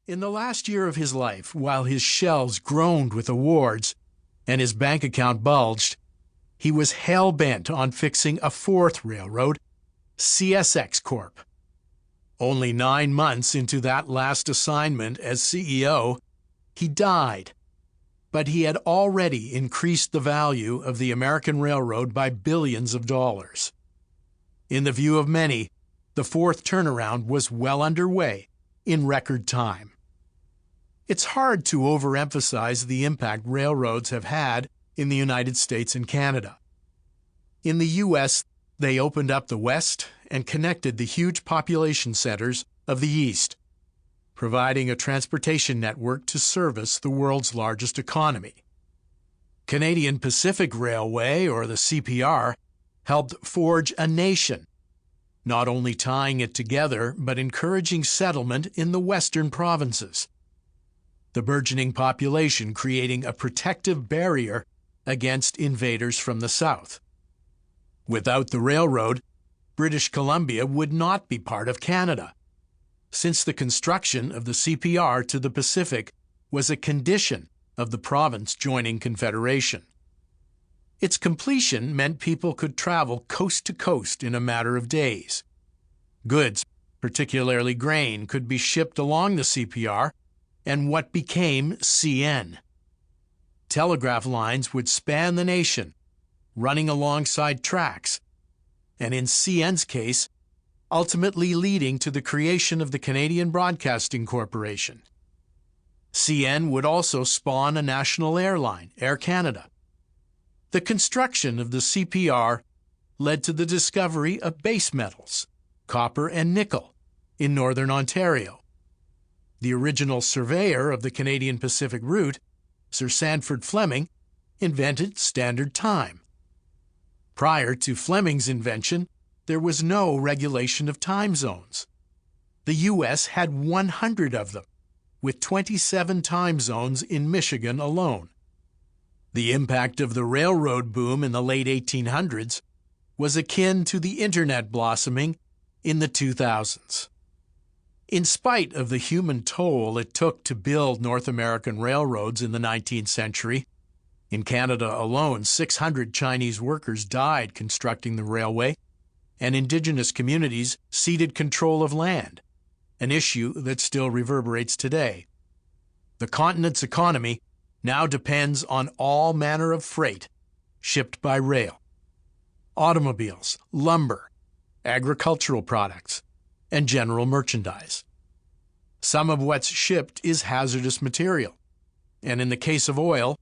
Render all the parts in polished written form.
In the last year of his life, while his shelves groaned with awards and his bank account bulged, he was hell-bent on fixing a fourth railroad, CSX Corp. Only 9 months into that last assignment as CEO, he died. But he had already increased the value of the American railroad by billions of dollars. In the view of many, the fourth turnaround was well underway in record time. It's hard to overemphasize the impact railroads have had in the United States and Canada. In the U.S., they opened up the West and connected the huge population centers of the East, providing a transportation network to service the world's largest economy. Canadian Pacific Railway, or the CPR, helped forge a nation, not only tying it together but encouraging settlement in the western provinces, the burgeoning population creating a protective barrier against invaders from the south. Without the railroad, British Columbia would not be part of Canada, since the construction of the CPR to the Pacific was a condition of the province joining Confederation. Its completion meant people could travel coast to coast in a matter of days. Goods, particularly grain, could be shipped along the CPR and what became CN. Telegraph lines would span the nation, running alongside tracks, and in CN's case, ultimately leading to the creation of the Canadian Broadcasting Corporation. CN would also spawn a national airline, Air Canada. The construction of the CPR led to the discovery of base metals, copper and nickel, in northern Ontario. The original surveyor of the Canadian Pacific route, Sir Sandford Fleming, invented standard time. Prior to Fleming's invention, there was no regulation of time zones. The U.S. had 100 of them, with 27 time zones in Michigan alone. The impact of the railroad boom in the late 1800s was akin to the Internet blossoming in the 2000s. In spite of the human toll it took to build North American railroads in the 19th century, in Canada alone, 600 Chinese workers died constructing the railway, and Indigenous communities ceded control of land, an issue that still reverberates today. The continent's economy now depends on all manner of freight shipped by rail: automobiles, lumber, agricultural products, and general merchandise. Some of what's shipped is hazardous material, and in the case of oil,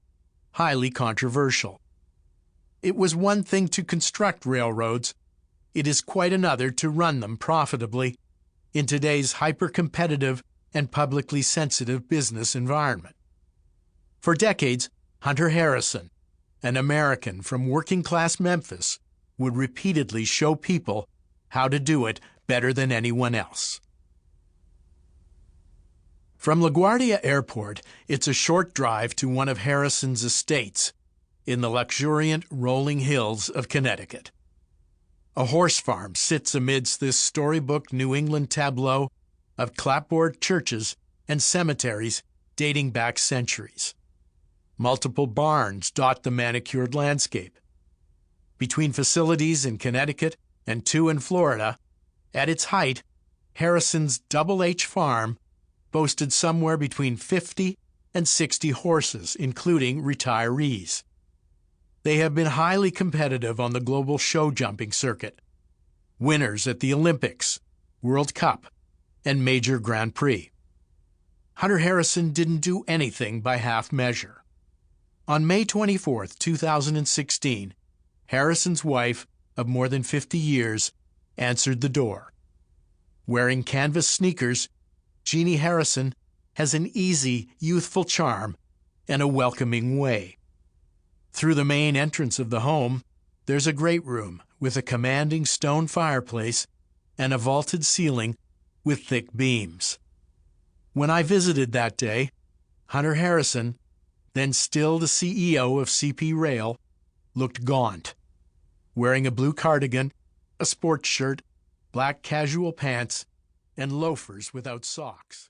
highly controversial. It was one thing to construct railroads. It is quite another to run them profitably in today's hyper-competitive and publicly sensitive business environment. For decades, Hunter Harrison, an American from working-class Memphis, would repeatedly show people how to do it better than anyone else. From LaGuardia Airport, it's a short drive to one of Harrison's estates in the luxuriant rolling hills of Connecticut. A horse farm sits amidst this storybook New England tableau of clapboard churches and cemeteries dating back centuries. Multiple barns dot the manicured landscape. Between facilities in Connecticut and 2 in Florida, at its height, Harrison's Double H farm boasted somewhere between 50 and 60 horses, including retirees. They have been highly competitive on the global show jumping circuit, winners at the Olympics, World Cup, and major Grand Prix. Hunter Harrison didn't do anything by half measure. On May 24, 2016, Harrison's wife of more than 50 years answered the door. Wearing canvas sneakers, Jeannie Harrison has an easy, youthful charm and a welcoming way. Through the main entrance of the home, there's a great room with a commanding stone fireplace and a vaulted ceiling with thick beams. When I visited that day, Hunter Harrison, then still the CEO of CP Rail, looked gaunt, wearing a blue cardigan, a sports shirt, black casual pants, and loafers without socks.